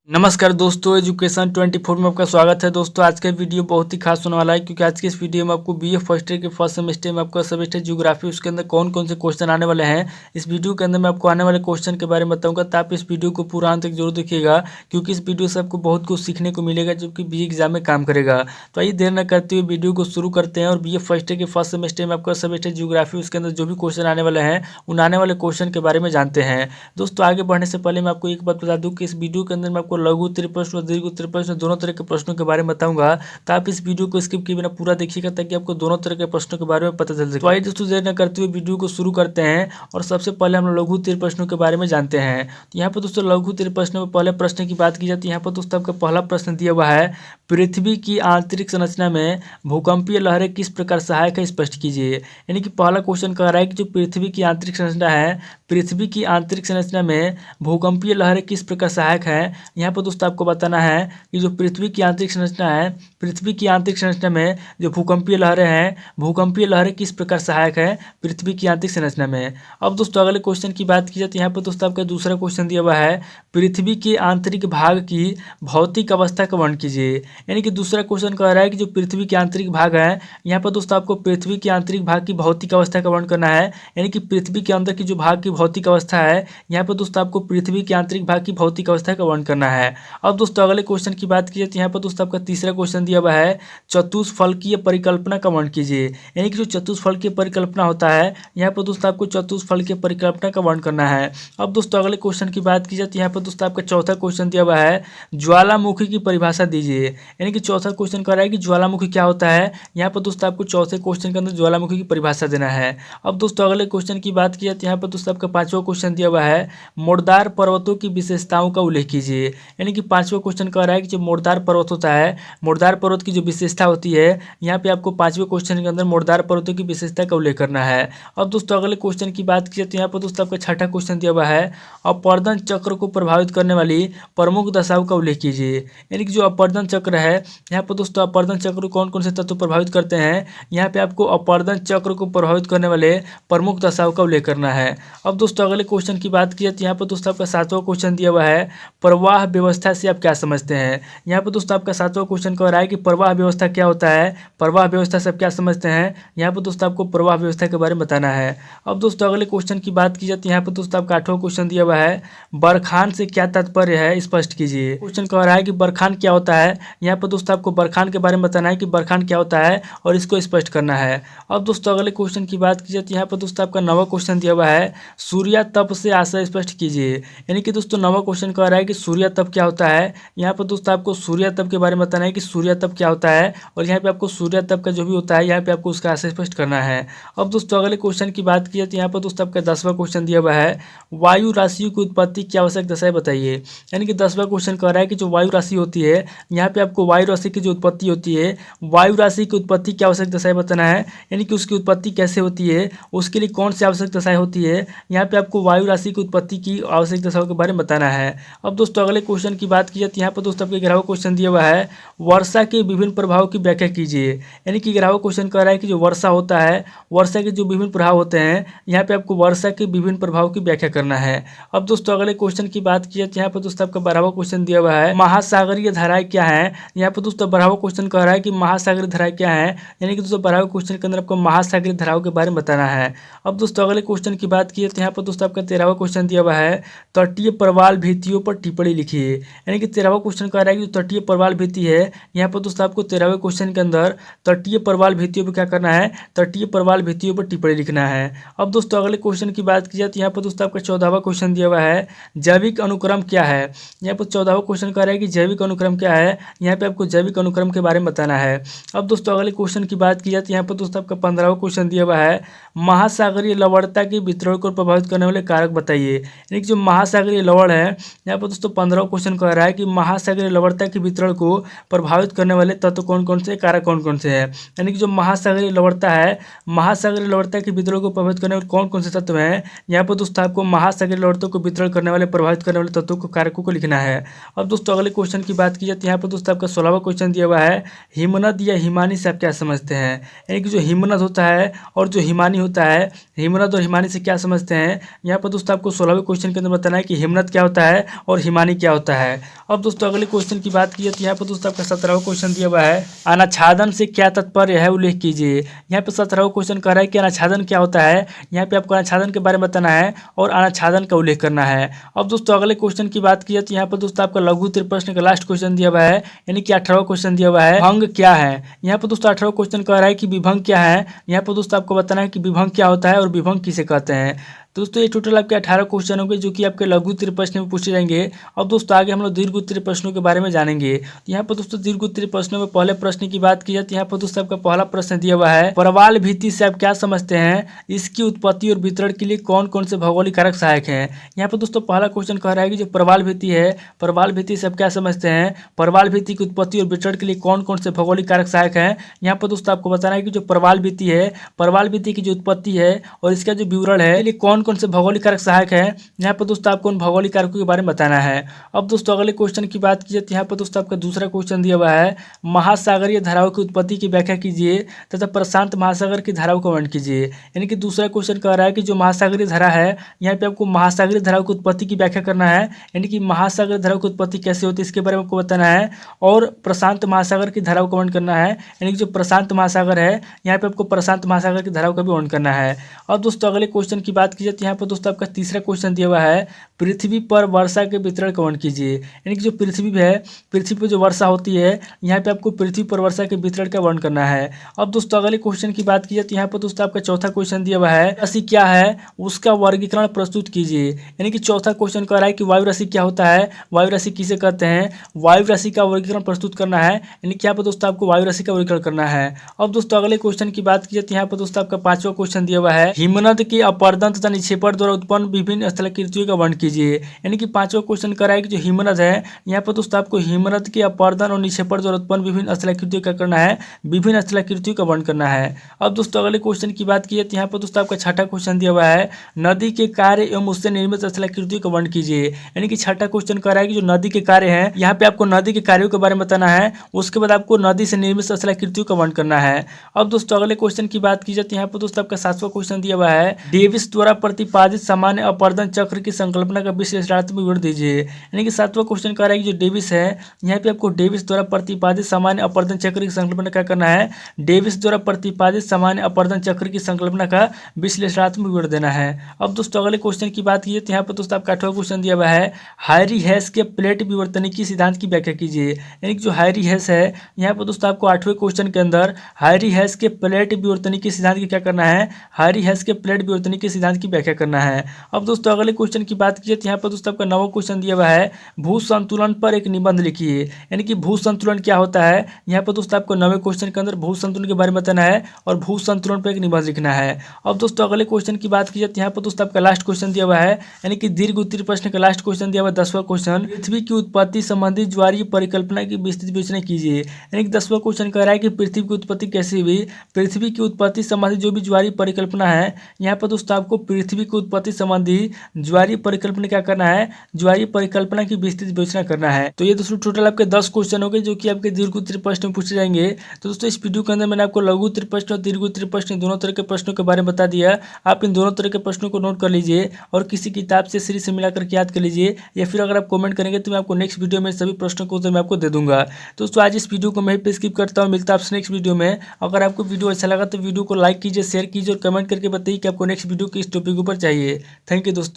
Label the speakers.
Speaker 1: नमस्कार दोस्तों, एजुकेशन 24 में आपका स्वागत है। दोस्तों आज का वीडियो बहुत ही खास होने वाला है, क्योंकि आज के इस वीडियो में आपको बीए फर्स्ट ईयर के फर्स्ट सेमेस्टर में आपका सब्जेक्ट है ज्योग्राफी, उसके अंदर कौन कौन से क्वेश्चन आने वाले हैं। इस वीडियो के अंदर मैं आपको आने वाले क्वेश्चन के बारे में बताऊंगा, तो आप इस वीडियो को पूरा अंत तक जरूर देखिएगा, क्योंकि इस वीडियो से आपको बहुत कुछ सीखने को मिलेगा जो कि बीए एग्जाम में काम करेगा। तो आइए देर न करते हुए वीडियो को शुरू करते हैं। और बीए फर्स्ट ईयर के फर्स्ट सेमेस्टर में आपका सब्जेक्ट है ज्योग्राफी, उसके अंदर जो भी क्वेश्चन आने वाले हैं उन आने वाले क्वेश्चन के बारे में जानते हैं। दोस्तों आगे बढ़ने से पहले मैं आपको एक बात बता दूं कि इस वीडियो के अंदर मैं आपको लघु उत्तरीय प्रश्न और दीर्घ उत्तरीय प्रश्न दोनों तरह के प्रश्नों के बारे में बताऊंगा। तो आप इस वीडियो को स्किप किए बिना पूरा देखिएगा, ताकि आपको दोनों तरह के प्रश्नों के बारे में पता चल सके। तो आइए दोस्तों देर न करते हुए वीडियो को शुरू करते हैं। और सबसे पहले हम लघु उत्तरीय प्रश्नों के बारे में जानते हैं। तो यहाँ पर दोस्तों लघु उत्तरीय प्रश्नों में पहले प्रश्न की बात की जाती है। यहाँ पर दोस्तों आपका पहला प्रश्न दिया हुआ है, पृथ्वी की आंतरिक संरचना में भूकंपीय लहरें किस प्रकार सहायक है, स्पष्ट कीजिए। यानी कि पहला क्वेश्चन कह रहा है कि जो पृथ्वी की आंतरिक संरचना है, पृथ्वी की आंतरिक संरचना में भूकंपीय लहरें किस प्रकार सहायक है। यहाँ पर दोस्तों आपको बताना है कि जो पृथ्वी की आंतरिक संरचना है, पृथ्वी की आंतरिक संरचना में जो भूकंपीय लहरें हैं, भूकंपीय लहरें किस प्रकार सहायक है पृथ्वी की आंतरिक संरचना में। अब दोस्तों अगले क्वेश्चन की बात की जाए तो यहाँ पर दोस्तों आपका दूसरा क्वेश्चन दिया हुआ है, पृथ्वी के आंतरिक भाग की भौतिक अवस्था का वर्णन कीजिए। यानी कि दूसरा क्वेश्चन कह रहा है कि जो पृथ्वी के आंतरिक भाग है, यहाँ पर दोस्तों आपको पृथ्वी के आंतरिक भाग की भौतिक अवस्था का वर्णन करना है। यानी कि पृथ्वी के अंदर की जो भाग की भौतिक अवस्था है, यहाँ पर दोस्तों आपको पृथ्वी के आंतरिक भाग की भौतिक अवस्था का वर्णन करना है। अब दोस्तों अगले क्वेश्चन की बात की जाए तो यहाँ पर दोस्तों आपका तीसरा क्वेश्चन दिया हुआ है, चतुष्फलकीय परिकल्पना का वर्णन कीजिए। यानी कि जो चतुष्फलकीय परिकल्पना होता है, यहाँ पर दोस्तों आपको चतुष्फलकीय परिकल्पना का वर्णन करना है। अब दोस्तों अगले क्वेश्चन की बात की जाए तो यहाँ पर दोस्तों आपका चौथा क्वेश्चन दिया हुआ है, ज्वालामुखी की परिभाषा दीजिए। यानी कि चौथा क्वेश्चन कह रहा है कि ज्वालामुखी क्या होता है। यहाँ पर दोस्तों आपको चौथे क्वेश्चन के अंदर ज्वालामुखी की परिभाषा देना है। अब दोस्तों अगले क्वेश्चन की बात की जाए तो यहाँ पर दोस्तों आपका पांचवा क्वेश्चन दिया हुआ है, मोरदार पर्वतों की विशेषताओं का उल्लेख कीजिए। यानी कि पांचवा क्वेश्चन कह रहा है कि जो मोरदार पर्वत होता है, मोरदार पर्वत की जो विशेषता होती है, यहाँ पे आपको पांचवें क्वेश्चन के अंदर मोरदार पर्वतों की विशेषता का उल्लेख करना है। अब दोस्तों अगले क्वेश्चन की बात की जाए तो यहाँ पर दोस्तों आपका छठा क्वेश्चन दिया हुआ है, अपर्दन चक्र को प्रभावित करने वाली प्रमुख दशाओं का उल्लेख कीजिए। यानी कि जो अपर्दन चक्र है, यहाँ पर दोस्तों अपर्दन चक्र को कौन कौन से तत्व प्रभावित करते हैं, यहाँ पे आपको अपर्दन चक्र को प्रभावित करने वाले प्रमुख दशाओं का उल्लेख करना है। अब दोस्तों अगले क्वेश्चन की बात की जाए तो यहाँ पर दोस्तों आपका सातवां क्वेश्चन दिया हुआ है, प्रवाह व्यवस्था से आप क्या समझते हैं। यहाँ पर दोस्तों आपका सातवां क्वेश्चन कह रहा है कि प्रवाह व्यवस्था क्या होता है, प्रवाह व्यवस्था से आप क्या समझते हैं। यहाँ पर दोस्तों आपको प्रवाह व्यवस्था के बारे में बताना है। अब दोस्तों अगले क्वेश्चन की बात की जाए तो यहाँ पर दोस्तों आपका आठवां क्वेश्चन दिया हुआ है, बरखान से क्या तात्पर्य है, स्पष्ट कीजिए। क्वेश्चन कह रहा है कि बरखान क्या होता है। यहाँ पर दोस्तों आपको बरखान के बारे में बताना है कि बरखान क्या होता है और इसको स्पष्ट करना है। अब दोस्तों अगले क्वेश्चन की बात की जाए तो यहाँ पर दोस्तों आपका नवा क्वेश्चन दिया हुआ है, सूर्य तप से आशय स्पष्ट कीजिए। यानी कि दोस्तों नवा क्वेश्चन कह रहा है कि सूर्य तप क्या होता है। यहाँ पर दोस्तों आपको सूर्य तप के बारे में बताना है कि सूर्य तप क्या होता है, और यहाँ पे आपको सूर्य तप का जो भी होता है, यहाँ पे आपको उसका आशय स्पष्ट करना है। अब दोस्तों अगले क्वेश्चन की बात की जाए तो यहाँ पर दोस्तों आपका 10वां क्वेश्चन दिया हुआ है, वायु राशियों की उत्पत्ति की आवश्यक दशाएं बताइए। यानी कि 10वां क्वेश्चन कह रहा है कि जो वायु राशि होती है, यहाँ पे आपको वायु राशि की जो उत्पत्ति होती है, वायु राशि की उत्पत्ति की आवश्यक दशाएं बताना है। यानी कि उसकी उत्पत्ति कैसे होती है, उसके लिए कौन सी आवश्यक दशाएं होती है, यहाँ पे आपको वायु राशि की उत्पत्ति की आवश्यक दशाओं के बारे में बताना है। अब दोस्तों अगले क्वेश्चन की बात की जाए तो यहाँ पर दोस्तों आपके 11वां क्वेश्चन दिया हुआ है, वर्षा के विभिन्न प्रभाव की व्याख्या कीजिए। यानी कि 11वां क्वेश्चन कह रहा है कि जो वर्षा होता है, वर्षा के जो विभिन्न प्रभाव होते हैं, यहाँ पे आपको वर्षा के विभिन्न प्रभाव की व्याख्या करना है। अब दोस्तों अगले क्वेश्चन की बात की जाए तो यहाँ पर दोस्तों आपका 12वां क्वेश्चन दिया हुआ है, महासागरीय धाराएं क्या है। यहाँ पर दोस्तों 12वां क्वेश्चन कह रहा है कि महासागरीय धाराएं क्या है। यानी कि दोस्तों 12वें क्वेश्चन के अंदर आपको महासागरीय धाराओं के बारे में बताना है। अब दोस्तों अगले क्वेश्चन की बात की जाए तो यहाँ पर दोस्तों आपका 13वां क्वेश्चन दिया हुआ है, तटीय प्रवाल भित्तियों पर टिप्पणी लिखिए। यानी कि 13वां क्वेश्चन कह रहा है कि जो तटीय प्रवाल भित्ति है, यहाँ पर दोस्तों आपको 13वें क्वेश्चन के अंदर तटीय प्रवाल भित्तियों पर क्या करना है, तटीय प्रवाल भित्तियों पर टिप्पणी लिखना है। अब दोस्तों अगले क्वेश्चन की बात की जाए तो यहाँ पर दोस्तों आपका 14वां क्वेश्चन दिया हुआ है, जैविक अनुक्रम क्या है। यहाँ पर 14वां क्वेश्चन कह रहा है कि जैविक अनुक्रम क्या है। यहाँ पे आपको जैविक अनुक्रम के बारे में बताना है। अब दोस्तों अगले क्वेश्चन की बात की जाए तो यहाँ पर दोस्तों आपका 15वां क्वेश्चन दिया हुआ है, महासागरीय लवणता के वितरण को प्रभावित करने वाले कारक बताइए। यानी कि जो महासागरीय लवण है, यहाँ पर दोस्तों 15वां क्वेश्चन कह रहा है कि महासागरीय लवणता के वितरण को प्रभावित करने वाले तत्व कौन कौन से, कारक कौन कौन से हैं। यानी कि जो महासागरीय लवणता है, महासागरीय लवणता के वितरण को प्रभावित करने वाले कौन कौन से तत्व हैं। यहाँ पर दोस्तों आपको महासागरीय लवणता को वितरण करने वाले, प्रभावित करने वाले तत्वों को, कारकों को लिखना है। अब दोस्तों अगले क्वेश्चन की बात की जाए तो यहाँ पर दोस्तों आपका 16वां क्वेश्चन दिया हुआ है, हिमनद या हिमानी से आप क्या समझते हैं। यानी कि जो हिमनद होता है और जो हिमानी होता है, हिमनद और हिमानी से क्या समझते हैं। यहाँ पर दोस्तों आपको 16वें क्वेश्चन के अंदर बताना है कि हिमनद क्या होता है और हिमानी क्या होता है। अब दोस्तों अगले क्वेश्चन की बात की जाए तो यहाँ पर दोस्तों आपका 17वां क्वेश्चन दिया हुआ है, अनाच्छादन से क्या तात्पर्य है, उल्लेख कीजिए। यहाँ पे 17वां क्वेश्चन कह रहा है कि अनाच्छादन क्या होता है। यहाँ पे आपको अनाच्छादन के बारे में बताना है और अनाच्छादन का उल्लेख करना है। अब दोस्तों अगले क्वेश्चन की बात की जाए तो यहाँ पर दोस्तों आपका लघु उत्तरीय प्रश्न का लास्ट क्वेश्चन दिया हुआ है, यानी कि 18वां क्वेश्चन दिया हुआ है, विभंग क्या है। यहाँ पर दोस्तों 18वां क्वेश्चन कह रहा है कि विभंग क्या है। यहाँ पर दोस्तों आपको बताना है कि विभंग क्या होता है और विभंग किसे कहते हैं। दोस्तों ये टोटल आपके 18 क्वेश्चन होंगे जो कि आपके लघु उत्तरीय प्रश्न में पूछे जाएंगे। अब दोस्तों आगे हम लोग दीर्घ उत्तरीय प्रश्नों के बारे में जानेंगे। तो यहाँ पर दोस्तों दीर्घ उत्तरीय प्रश्नों में पहले प्रश्न की बात की जाए तो यहाँ पर दोस्तों आपका पहला प्रश्न दिया हुआ है, प्रवाल भित्ति से आप क्या समझते हैं, इसकी उत्पत्ति और वितरण के लिए कौन कौन से भौगोलिक कारक सहायक हैं। यहाँ पर दोस्तों पहला क्वेश्चन कह रहा है कि जो प्रवाल भित्ति है, प्रवाल भित्ति से आप क्या समझते हैं, प्रवाल भित्ति की उत्पत्ति और वितरण के लिए कौन कौन से भौगोलिक कारक सहायक हैं। यहाँ पर दोस्तों आपको बताना है कि जो प्रवाल भित्ति है, प्रवाल भित्ति की जो उत्पत्ति है और इसका जो विवरण है, लिए कौन कौन से भौगोलिक कारक सहायक है। यहाँ पर दोस्तों आपको उन भौगोलिक कारकों के बारे में बताना है। अब दोस्तों अगले क्वेश्चन की बात कीजिए तो यहाँ पर दोस्तों आपका दूसरा क्वेश्चन दिया हुआ है, महासागरीय धाराओं की उत्पत्ति की व्याख्या कीजिए तथा प्रशांत महासागर की धाराओं का वर्णन कीजिए। यानी कि दूसरा क्वेश्चन कह रहा है कि जो महासागरीय धारा है, यहाँ पे आपको महासागरीय धाराओं की उत्पत्ति की व्याख्या करना है, यानी कि महासागरीय धाराओं की उत्पत्ति कैसे होती है इसके बारे में आपको बताना है, और प्रशांत महासागर की धाराओं का वर्णन करना है, यानी कि जो प्रशांत महासागर है यहाँ पे आपको प्रशांत महासागर की धाराओं का भी वर्णन करना है। अब दोस्तों अगले क्वेश्चन की बात की जाए तो यहाँ पर दोस्तों आपका तीसरा क्वेश्चन दिया हुआ है, पृथ्वी पर वर्षा के वितरण का वर्णन कीजिए। यानी कि जो पृथ्वी है, पृथ्वी पर जो वर्षा होती है, यहाँ पे आपको पृथ्वी पर वर्षा के वितरण का वर्णन करना है। अब दोस्तों अगले क्वेश्चन की बात की जाए तो यहाँ पर दोस्तों आपका चौथा क्वेश्चन दिया हुआ है, राशि क्या है उसका वर्गीकरण प्रस्तुत कीजिए। यानी कि चौथा क्वेश्चन कह रहा है कि वायु राशि क्या होता है, वायु राशि किसे कहते हैं, वायु राशि का वर्गीकरण प्रस्तुत करना है। यानी कि यहाँ पर दोस्तों आपको वायु राशि का वर्गीकरण करना है। अब दोस्तों अगले क्वेश्चन की बात की जाए तो यहाँ पर दोस्तों आपका पांचवा क्वेश्चन दिया हुआ है, हिमनद के अपर्दन तथा निक्षेपण द्वारा उत्पन्न विभिन्न स्थलाकृतियों का वर्णन कीजिए। यानी कि पांचवा क्वेश्चन कर रहा है कि जो हिमनद है, यहाँ पर दोस्तों आपको हिमनद के अपर्दन और निक्षेपण द्वारा उत्पन्न विभिन्न स्थलाकृतियों का करना है, विभिन्न स्थलाकृतियों का वर्णन करना है। अब दोस्तों अगले क्वेश्चन की बात की जाए तो यहाँ पर दोस्तों आपका छठा क्वेश्चन दिया हुआ है, नदी के कार्य एवं उससे निर्मित स्थलाकृतियों का वर्णन कीजिए। यानी कि छठा क्वेश्चन कर रहा है कि जो नदी के कार्य हैं, यहाँ पे आपको नदी के कार्यों के बारे में बताना है, उसके बाद आपको नदी से निर्मित स्थलाकृतियों का वर्णन करना है। अब दोस्तों अगले क्वेश्चन की बात की जाए तो यहाँ पर दोस्तों आपका सातवां क्वेश्चन दिया हुआ है, डेविस द्वारा प्रतिपादित सामान्य अपर्दन चक्र की संकल्पना का विश्लेषणात्मक विवरण दीजिए। यानी कि सातवां क्वेश्चन कह रहा है कि जो डेविस है, यहाँ पे आपको डेविस द्वारा प्रतिपादित सामान्य अपर्दन चक्र की संकल्पना क्या करना है, डेविस द्वारा प्रतिपादित सामान्य अपर्दन चक्र की संकल्पना का विश्लेषणात्मक विवरण देना है। अब दोस्तों अगले क्वेश्चन की बात कीजिए तो यहाँ पर दोस्तों आपका 8वां क्वेश्चन दिया हुआ है, हायरी हैस के प्लेट विवर्तनिकी सिद्धांत की व्याख्या कीजिए। यानी कि जो हायरी हैस है, यहाँ पर दोस्तों आपको 8वें क्वेश्चन के अंदर हायरी हैस के प्लेट विवर्तनिकी सिद्धांत की क्या करना है, हायरी हैस के प्लेट विवर्तनिकी सिद्धांत की व्याख्या करना है। अब दोस्तों अगले क्वेश्चन की बात कीजिए तो यहाँ पर दोस्तों आपका 9वां क्वेश्चन दिया हुआ है, भू संतुलन पर एक निबंध लिखिए। यानी कि भू संतुलन क्या होता है, यहाँ पर दोस्तों आपको 9वें क्वेश्चन के अंदर भू संतुलन के बारे में बताना है और भू संतुलन पर एक निबंध लिखना है। अब दोस्तों अगले क्वेश्चन की बात कीजिए तो यहाँ पर दोस्तों आपका लास्ट क्वेश्चन दिया हुआ है, यानी कि दीर्घ उत्तरीय प्रश्न का लास्ट क्वेश्चन दिया हुआ है 10वां क्वेश्चन, पृथ्वी की उत्पत्ति संबंधी ज्वारीय परिकल्पना की विस्तृत विवेचना कीजिए। यानी कि 10वां क्वेश्चन कह रहा है कि पृथ्वी की उत्पत्ति कैसे हुई, पृथ्वी की उत्पत्ति संबंधी जो भी ज्वारीय परिकल्पना है, यहाँ पर दोस्तों आपको पृथ्वी की उत्पत्ति संबंधी ज्वारीय परिकल्पना क्या करना है, ज्वारीय परिकल्पना की विस्तृत विवेचना करना है। तो ये दोस्तों टोटल आपके 10 क्वेश्चन हो गए जो कि आपके दीर्घ उत्तरीय प्रश्न में पूछे जाएंगे। तो दोस्तों इस वीडियो के अंदर मैंने आपको लघु उत्तरीय प्रश्न और दीर्घ उत्तरीय प्रश्न दोनों तरह के प्रश्नों के बारे में बता दिया। आप इन दोनों तरह के प्रश्नों को नोट कर लीजिए और किसी किताब से सीरीज से मिलाकर याद कर लीजिए, या फिर अगर आप कमेंट करेंगे तो मैं आपको नेक्स्ट वीडियो में सभी प्रश्नों को उत्तर मैं आपको दे दूंगा। दोस्तों आज इस वीडियो को मैं पे स्किप करता हूँ, मिलता है आपसे नेक्स्ट वीडियो में। अगर आपको वीडियो अच्छा लगा तो वीडियो को लाइक कीजिए, शेयर कीजिए और कमेंट करके बताइए कि आपको नेक्स्ट वीडियो किस टॉपिक ऊपर चाहिए। थैंक यू दोस्तों।